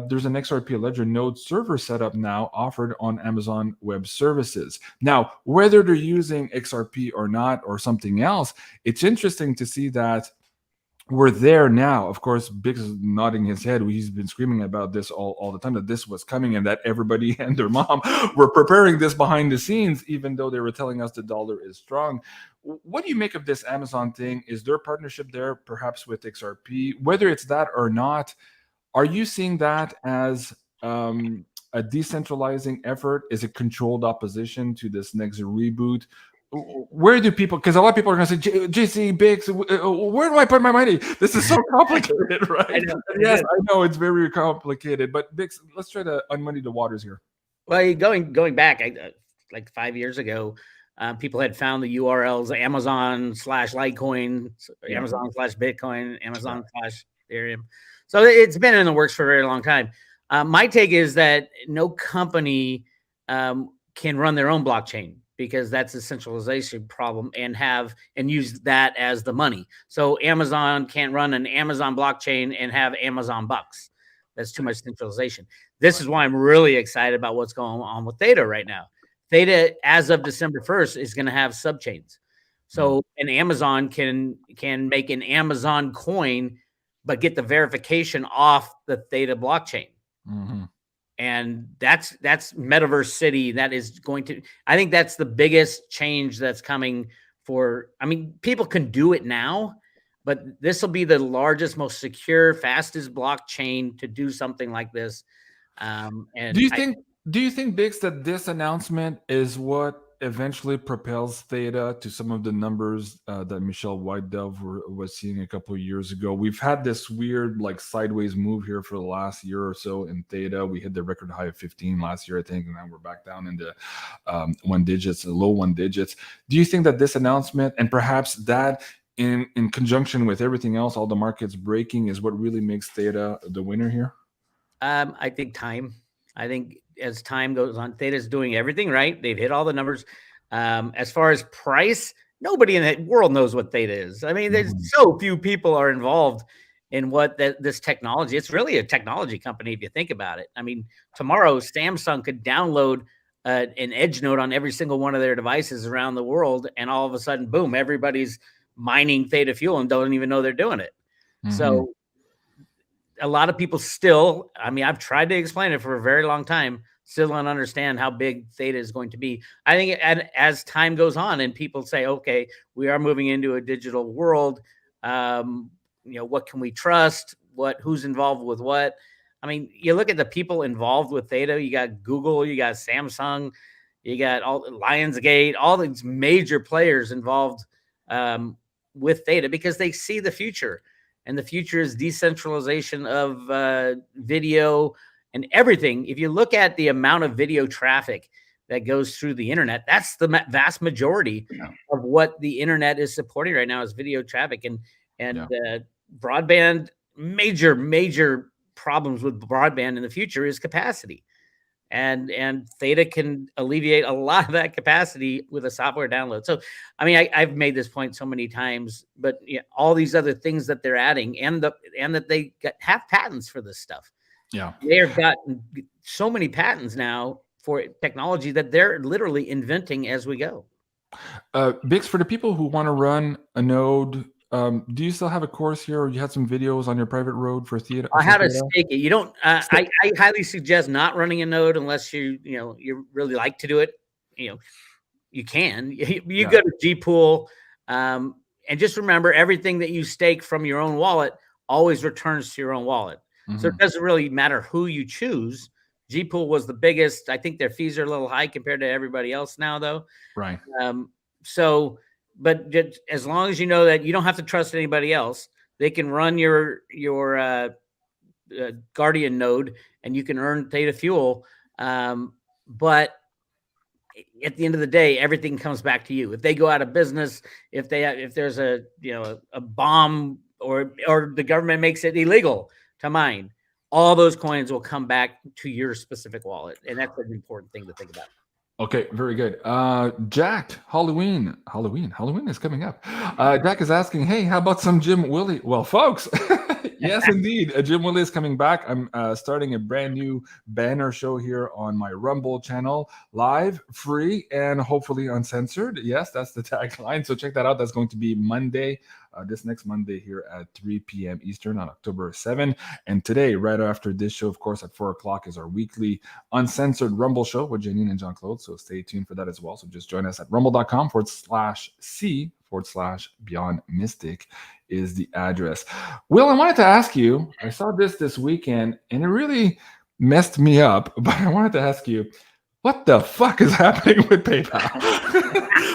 S1: there's an XRP Ledger node server setup now offered on Amazon Web Services. Now, whether they're using XRP or not or something else, it's interesting to see that we're there now. Of course, Bix is nodding his head. He's been screaming about this all the time, that this was coming and that everybody and their mom were preparing this behind the scenes, even though they were telling us the dollar is strong. What do you make of this Amazon thing? Is there a partnership there, perhaps with XRP? Whether it's that or not, are you seeing that as a decentralizing effort? Is it controlled opposition to this next reboot? Where do people, because a lot of people are going to say, JC, Bix, where do I put my money? This is so complicated, right? I know. Yes, I know it's very complicated, but Bix, let's try to unmuddy the waters here.
S2: Well, going back, like 5 years ago, people had found the URLs Amazon/Litecoin, Amazon/Bitcoin, Amazon/Ethereum. So it's been in the works for a very long time. My take is that no company can run their own blockchain, because that's a centralization problem, and use that as the money. So Amazon can't run an Amazon blockchain and have Amazon bucks. That's too much centralization. This is why I'm really excited about what's going on with Theta right now. Theta, as of December 1st, is going to have subchains. So an Amazon can make an Amazon coin, but get the verification off the Theta blockchain. Mm-hmm. And that's Metaverse City. That is going to, I think that's the biggest change that's coming people can do it now, but this will be the largest, most secure, fastest blockchain to do something like this. And do you think,
S1: Bix, that this announcement is what eventually propels Theta to some of the numbers that Michelle White-Dove was seeing a couple of years ago? We've had this weird like sideways move here for the last year or so in Theta. We hit the record high of 15 last year, I think, and now we're back down into low one digits. Do you think that this announcement, and perhaps that in conjunction with everything else, all the markets breaking, is what really makes Theta the winner here?
S2: I think as time goes on, Theta's doing everything right. They've hit all the numbers. As far as price, nobody in the world knows what Theta is. I mean, there's so few people are involved in what this technology. It's really a technology company if you think about it. I mean, tomorrow Samsung could download an edge node on every single one of their devices around the world, and all of a sudden, boom, everybody's mining Theta fuel and don't even know they're doing it. Mm-hmm. So a lot of people still, I've tried to explain it for a very long time, still don't understand how big Theta is going to be. I think as time goes on and people say, okay, we are moving into a digital world, what can we trust? Who's involved with what? You look at the people involved with Theta, you got Google, you got Samsung, you got all Lionsgate, all these major players involved with Theta because they see the future. And the future is decentralization of video and everything. If you look at the amount of video traffic that goes through the internet, that's the vast majority of what the internet is supporting right now is video traffic. And broadband, major problems with broadband in the future is capacity. And Theta can alleviate a lot of that capacity with a software download. So, I've made this point so many times, but all these other things that they're adding and that they have patents for this stuff. Yeah, they've got so many patents now for technology that they're literally inventing as we go.
S1: Bix, for the people who want to run a node, do you still have a course here, or you had some videos on your private road for Theta?
S2: How to stake it. You don't. I highly suggest not running a node unless you really like to do it. You can. You go to Gpool, and just remember everything that you stake from your own wallet always returns to your own wallet. Mm-hmm. So it doesn't really matter who you choose. Gpool was the biggest. I think their fees are a little high compared to everybody else now, though.
S1: Right.
S2: But just, as long as you know that you don't have to trust anybody else, they can run your Guardian node, and you can earn theta fuel. But at the end of the day, everything comes back to you. If they go out of business, if there's a bomb, or the government makes it illegal to mine, all those coins will come back to your specific wallet, and that's an important thing to think about.
S1: Okay, very good. Jack, Halloween is coming up. Jack is asking, hey, how about some Jim Willie? Well, folks, yes, indeed. Jim Willie is coming back. I'm starting a brand new banner show here on my Rumble channel, live, free, and hopefully uncensored. Yes, that's the tagline. So check that out. That's going to be Monday, this next Monday here at 3 p.m. Eastern on October 7. And today, right after this show, of course, at 4 o'clock is our weekly uncensored Rumble show with Janine and Jean-Claude. So stay tuned for that as well. So just join us at rumble.com/C/BeyondMystic is the address. Will, I wanted to ask you, I saw this weekend and it really messed me up, but I wanted to ask you, what the fuck is happening with PayPal?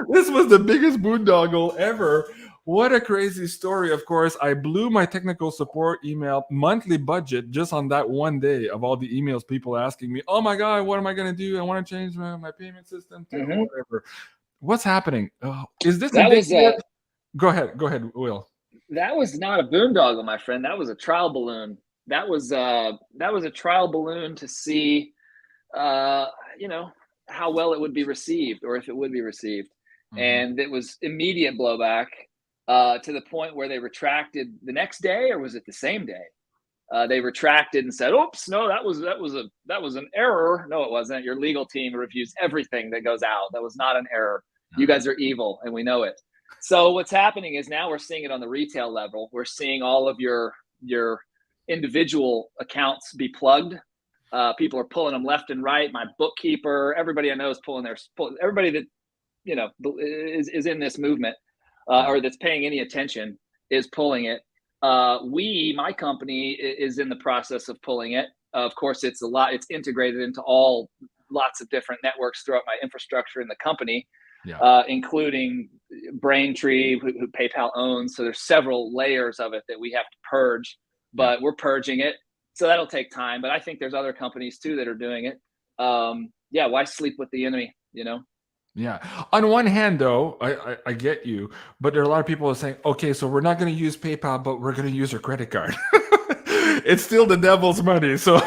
S1: This was the biggest boondoggle ever. What a crazy story. Of course, I blew my technical support email monthly budget just on that one day of all the emails people asking me, oh my God, what am I going to do? I want to change my payment system to whatever. What's happening? Is this
S3: that was
S1: Go ahead, Will.
S3: That was not a boondoggle, my friend. That was a trial balloon. That was a trial balloon to see, how well it would be received, or if it would be received. And it was immediate blowback. To the point where they retracted the next day, or was it the same day? They retracted and said, "Oops, no, that was an error." No, it wasn't. Your legal team reviews everything that goes out. That was not an error. You guys are evil, and we know it. So what's happening is now we're seeing it on the retail level. We're seeing all of your individual accounts be plugged. People are pulling them left and right. My bookkeeper, everybody I know is pulling everybody that is in this movement. Or that's paying any attention is pulling it. My company is in the process of pulling it. Of course, it's integrated into lots of different networks throughout my infrastructure in the company, including Braintree, who PayPal owns. So there's several layers of it that we have to purge, but we're purging it. So that'll take time. But I think there's other companies too that are doing it. Why sleep with the enemy,
S1: Yeah. On one hand, though, I get you, but there are a lot of people who are saying, okay, so we're not going to use PayPal, but we're going to use your credit card. It's still the devil's money. So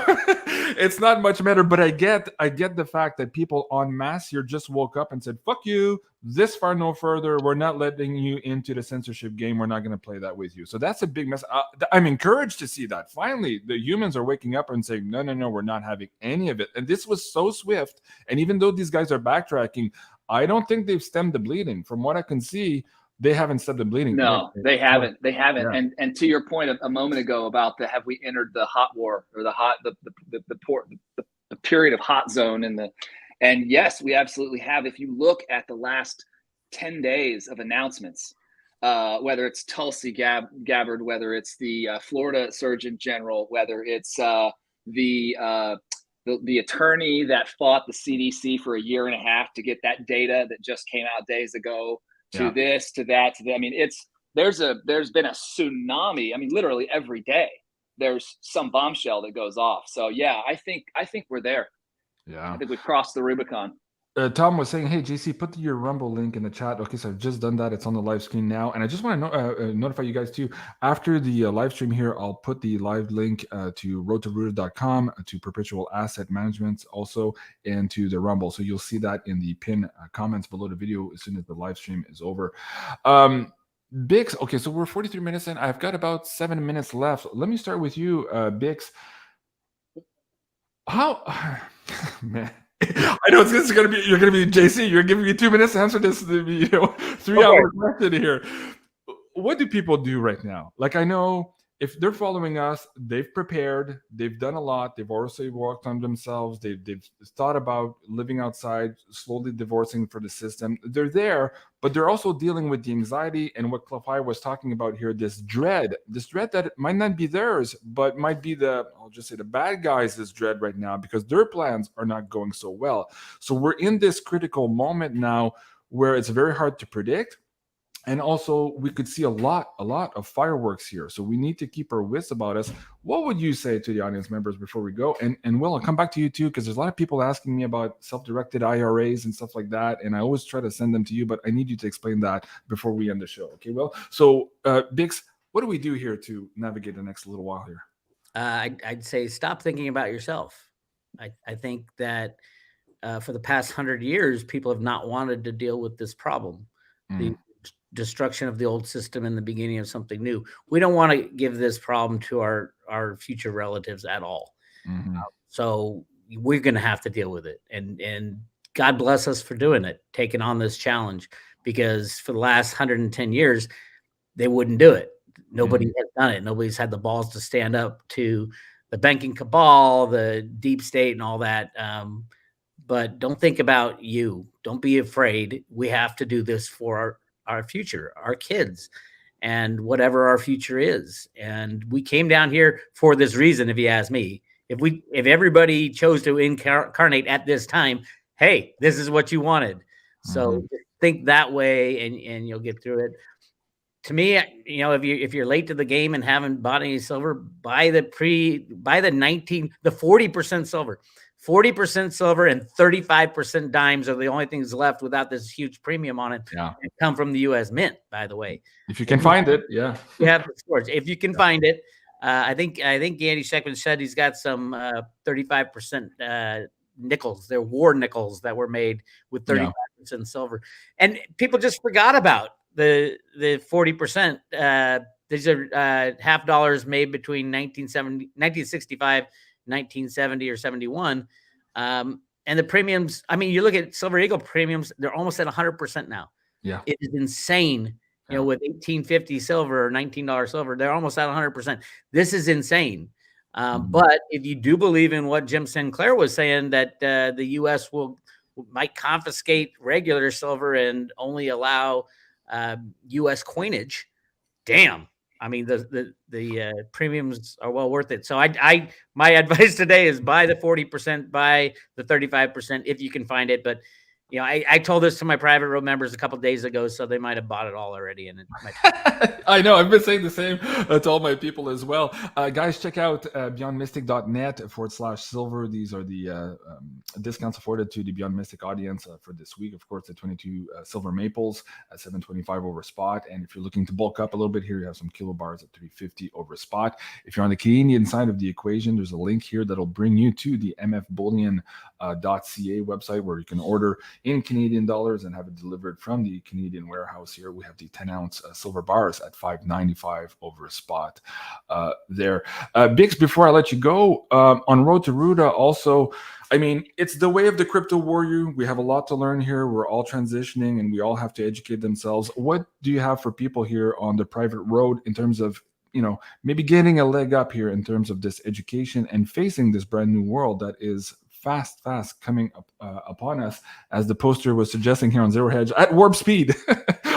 S1: it's not much better, but I get the fact that people en masse here just woke up and said, fuck you, this far, no further. We're not letting you into the censorship game. We're not going to play that with you. So that's a big mess. I'm encouraged to see that. Finally, the humans are waking up and saying, no, we're not having any of it. And this was so swift. And even though these guys are backtracking, I don't think they've stemmed the bleeding. From what I can see, they haven't stemmed the bleeding.
S3: No, they haven't. They haven't.
S1: Yeah.
S3: And to your point a moment ago about have we entered the hot war, or the period of hot zone and yes, we absolutely have. If you look at the last 10 days of announcements, whether it's Tulsi Gabbard, whether it's the Florida Surgeon General, whether it's the attorney that fought the CDC for a year and a half to get that data that just came out days ago, to this, to that, to that. I mean, there's been a tsunami. I mean, literally every day there's some bombshell that goes off. So yeah, I think we're there.
S1: Yeah,
S3: I think we've crossed the Rubicon.
S1: Tom was saying, hey, JC, put your Rumble link in the chat. Okay, so I've just done that. It's on the live screen now. And I just want to notify you guys too. After the live stream here, I'll put the live link to roadtoroot.com, to Perpetual Asset Management also, and to the Rumble. So you'll see that in the pin comments below the video as soon as the live stream is over. Bix, okay, so we're 43 minutes in. I've got about 7 minutes left. Let me start with you, Bix. How, man. I know it's gonna be. You're gonna be JC. You're giving me 2 minutes to answer this. 3-hour question here. What do people do right now? Like, I know if they're following us, they've prepared. They've done a lot. They've also worked on themselves. They've thought about living outside, slowly divorcing for the system. They're there, but they're also dealing with the anxiety and what Clefai was talking about here. This dread that might not be theirs, but might be I'll just say the bad guys' dread right now, because their plans are not going so well. So we're in this critical moment now. where it's very hard to predict. And also, we could see a lot of fireworks here. So we need to keep our wits about us. What would you say to the audience members before we go? And Will, I'll come back to you too, because there's a lot of people asking me about self-directed IRAs and stuff like that. And I always try to send them to you, but I need you to explain that before we end the show. Okay, Will? So, BIX, what do we do here to navigate the next little while here?
S2: I'd say stop thinking about yourself. I think that for the past 100 years, people have not wanted to deal with this problem. The destruction of the old system and the beginning of something new. We don't want to give this problem to our future relatives at all. So we're going to have to deal with it. And God bless us for doing it, taking on this challenge, because for the last 110 years, they wouldn't do it. Nobody has done it. Nobody's had the balls to stand up to the banking cabal, the deep state, and all that. But don't think about you. Don't be afraid. We have to do this for our future, our kids, and whatever our future is. And we came down here for this reason, if you ask me. If everybody chose to incarnate at this time, hey, this is what you wanted. So think that way, and you'll get through it. To me, if you're late to the game and haven't bought any silver, buy the 40% silver. 40% silver and 35% dimes are the only things left without this huge premium on it.
S1: Yeah.
S2: It come from the U.S. Mint, by the way.
S1: If you can find it, yeah.
S2: You have the storage. If you can find it. I think Andy Sheckman said he's got some 35% nickels. They're war nickels that were made with 35% silver. And people just forgot about the 40%. These are half dollars made between 1965, 1970 or 71. And the premiums, I mean, you look at Silver Eagle premiums, they're almost at 100% now. Yeah. It is insane. You know, with $18.50 silver or $19 silver, they're almost at 100%. This is insane. But if you do believe in what Jim Sinclair was saying, that the U.S. might confiscate regular silver and only allow U.S. coinage, damn. I mean, the premiums are well worth it. So my advice today is buy the 40%, buy the 35% if you can find it. But you know, I told this to my private room members a couple of days ago, so they might have bought it all already. And
S1: I know I've been saying the same to all my people as well. Guys, check out beyondmystic.net/silver. These are the discounts afforded to the Beyond Mystic audience for this week. Of course, the 22 silver maples at $725 over spot. And if you're looking to bulk up a little bit here, you have some kilobars at $350 over spot. If you're on the Canadian side of the equation, there's a link here that'll bring you to the mfbullion.ca website, where you can order in Canadian dollars and have it delivered from the Canadian warehouse here. We have the 10-ounce silver bars at $595 over spot there. Bix, before I let you go, on Road to Ruda also, I mean, it's the way of the crypto warrior. We have a lot to learn here. We're all transitioning and we all have to educate themselves. What do you have for people here on the private road in terms of, you know, maybe getting a leg up here in terms of this education and facing this brand new world that is fast coming up upon us, as the poster was suggesting here on Zero Hedge, at warp speed?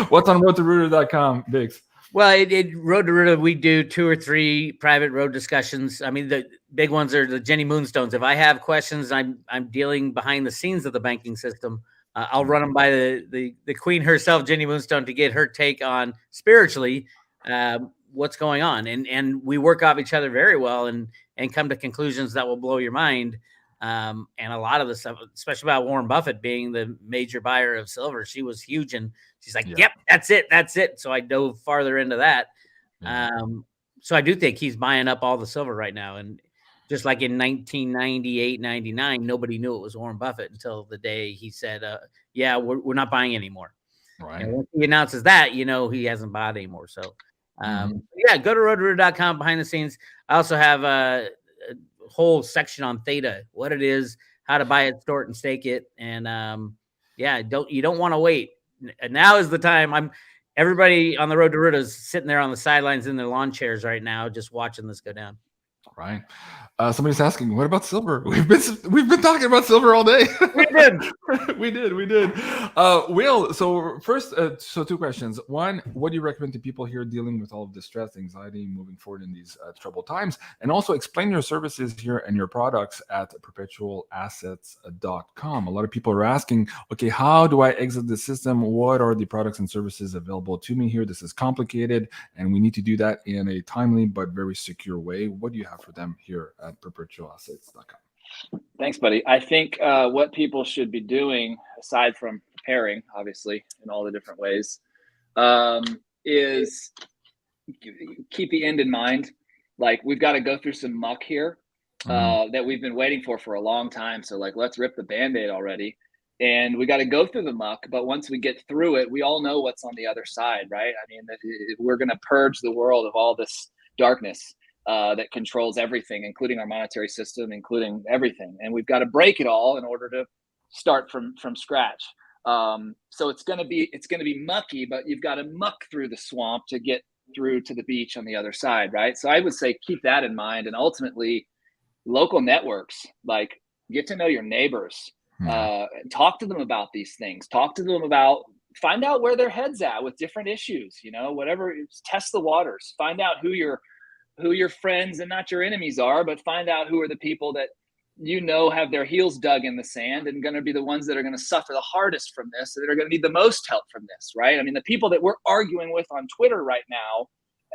S1: What's on roadtoruder.com, Bix?
S2: Well, Road to Ruda, we do 2 or 3 private road discussions. I mean, the big ones are the Jenny Moonstones. If I have questions, I'm dealing behind the scenes of the banking system. I'll run them by the queen herself, Jenny Moonstone, to get her take on spiritually what's going on. And we work off each other very well and come to conclusions that will blow your mind. And a lot of the stuff, especially about Warren Buffett being the major buyer of silver, she was huge, and she's like, "Yep, that's it." So I dove farther into that. So I do think he's buying up all the silver right now, and just like in 1998, 99, nobody knew it was Warren Buffett until the day he said, "Yeah, we're not buying anymore." Right. And once he announces that, you know, he hasn't bought anymore. So, yeah, go to roadrunner.com behind the scenes. I also have a whole section on Theta, what it is, how to buy it, store it, and stake it. And you don't want to wait. Now is the time. Everybody on the Road to Ruda is sitting there on the sidelines in their lawn chairs right now, just watching this go down.
S1: Right. Somebody's asking, what about silver? We've been talking about silver all day. We did. Will, so first, so two questions. One, what do you recommend to people here dealing with all of this stress, anxiety, moving forward in these troubled times? And also explain your services here and your products at perpetualassets.com. A lot of people are asking, okay, how do I exit the system? What are the products and services available to me here? This is complicated, and we need to do that in a timely but very secure way. What do you have for them here at perpetualassets.com?
S3: Thanks, buddy. I think what people should be doing, aside from preparing, obviously, in all the different ways, is keep the end in mind. Like, we've got to go through some muck here that we've been waiting for a long time. So, like, let's rip the Band-Aid already. And we got to go through the muck. But once we get through it, we all know what's on the other side, right? I mean, we're going to purge the world of all this darkness that controls everything, including our monetary system, including everything. And we've got to break it all in order to start from scratch. So it's going to be mucky, but you've got to muck through the swamp to get through to the beach on the other side, right? So I would say keep that in mind. And ultimately, local networks, like, get to know your neighbors, talk to them about these things, find out where their head's at with different issues, whatever, test the waters, find out who your friends and not your enemies are, but find out who are the people that have their heels dug in the sand and going to be the ones that are going to suffer the hardest from this, that are going to need the most help from this, right? I mean, the people that we're arguing with on Twitter right now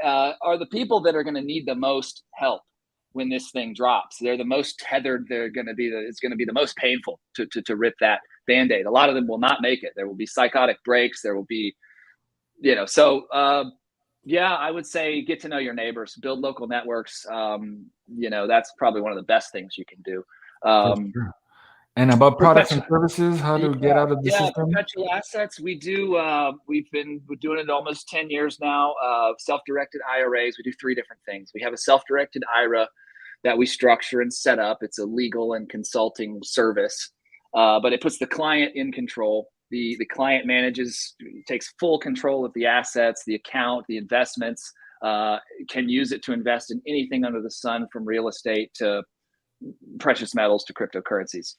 S3: are the people that are going to need the most help when this thing drops. They're the most tethered. It's going to be the most painful to rip that Band-Aid. A lot of them will not make it. There will be psychotic breaks. There will be, yeah, I would say get to know your neighbors, build local networks. That's probably one of the best things you can do.
S1: Sure. And about products and services, how to get out of the system?
S3: Perpetual assets. We do. We've been doing it almost 10 years now. Self-directed IRAs. We do 3 different things. We have a self-directed IRA that we structure and set up. It's a legal and consulting service, but it puts the client in control. The client takes full control of the assets, the account, the investments, can use it to invest in anything under the sun, from real estate to precious metals to cryptocurrencies.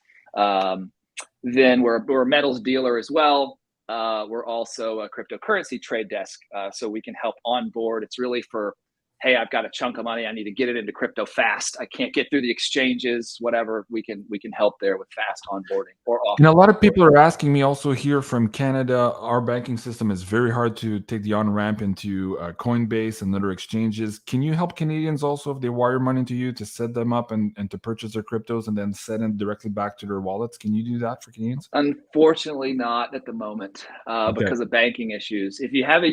S3: Then we're a metals dealer as well. We're also a cryptocurrency trade desk, so we can help onboard. It's really for, hey, I've got a chunk of money, I need to get it into crypto fast. I can't get through the exchanges, whatever. We can help there with fast onboarding or off.
S1: And a lot of people are asking me also here from Canada, our banking system is very hard to take the on-ramp into Coinbase and other exchanges. Can you help Canadians also, if they wire money to you, to set them up and to purchase their cryptos and then send it directly back to their wallets? Can you do that for Canadians?
S3: Unfortunately, not at the moment because of banking issues. If you have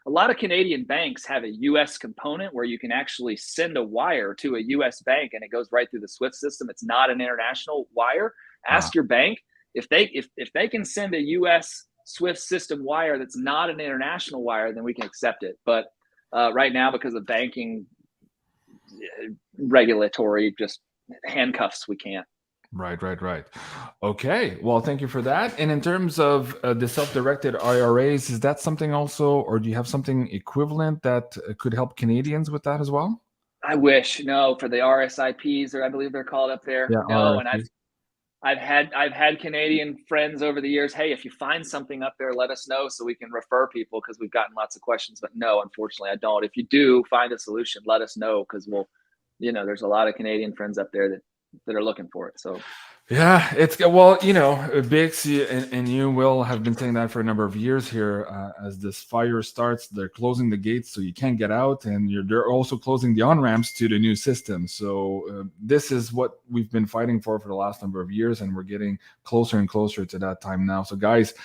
S3: a lot of Canadian banks have a U.S. component where you can actually send a wire to a U.S. bank and it goes right through the SWIFT system. It's not an international wire. Ask your bank if they can send a U.S. SWIFT system wire that's not an international wire, then we can accept it. But right now, because of banking regulatory just handcuffs, we can't.
S1: Right. Okay. Well, thank you for that. And in terms of the self-directed IRAs, is that something also, or do you have something equivalent that could help Canadians with that as well?
S3: I wish. No, for the RSIPs, or I believe they're called up there.
S1: Yeah,
S3: no,
S1: RSIPs.
S3: And I've had Canadian friends over the years. Hey, if you find something up there, let us know so we can refer people, because we've gotten lots of questions. But no, unfortunately, I don't. If you do find a solution, let us know, because there's a lot of Canadian friends up there that are looking for it. So
S1: yeah, BIX and you will have been saying that for a number of years here. As this fire starts, they're closing the gates so you can't get out, and they're also closing the on-ramps to the new system. So this is what we've been fighting for the last number of years, and we're getting closer and closer to that time now. So guys,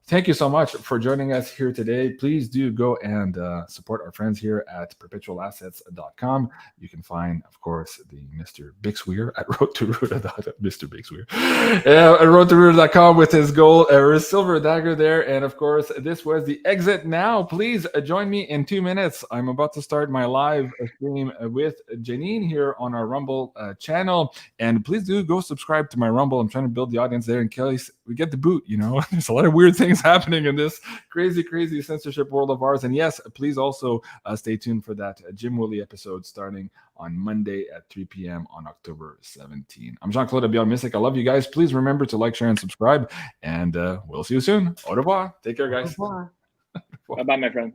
S1: thank you so much for joining us here today. Please do go and support our friends here at perpetualassets.com. You can find, of course, the Mr. BIX WEIR at Mr. BIX WEIR at roadtoruler.com with his gold or his silver dagger there. And of course, this was the exit now. Please join me in 2 minutes. I'm about to start my live stream with Janine here on our Rumble channel. And please do go subscribe to my Rumble. I'm trying to build the audience there in case we get the boot. There's a lot of weird things things happening in this crazy censorship world of ours. And yes, please also stay tuned for that Jim Willie episode starting on Monday at 3 p.m. on October 17. I'm Jean-Claude BeyondMystic. I love you guys. Please remember to like, share, and subscribe. And we'll see you soon. Au revoir. Take care, guys.
S3: Bye-bye, my friend.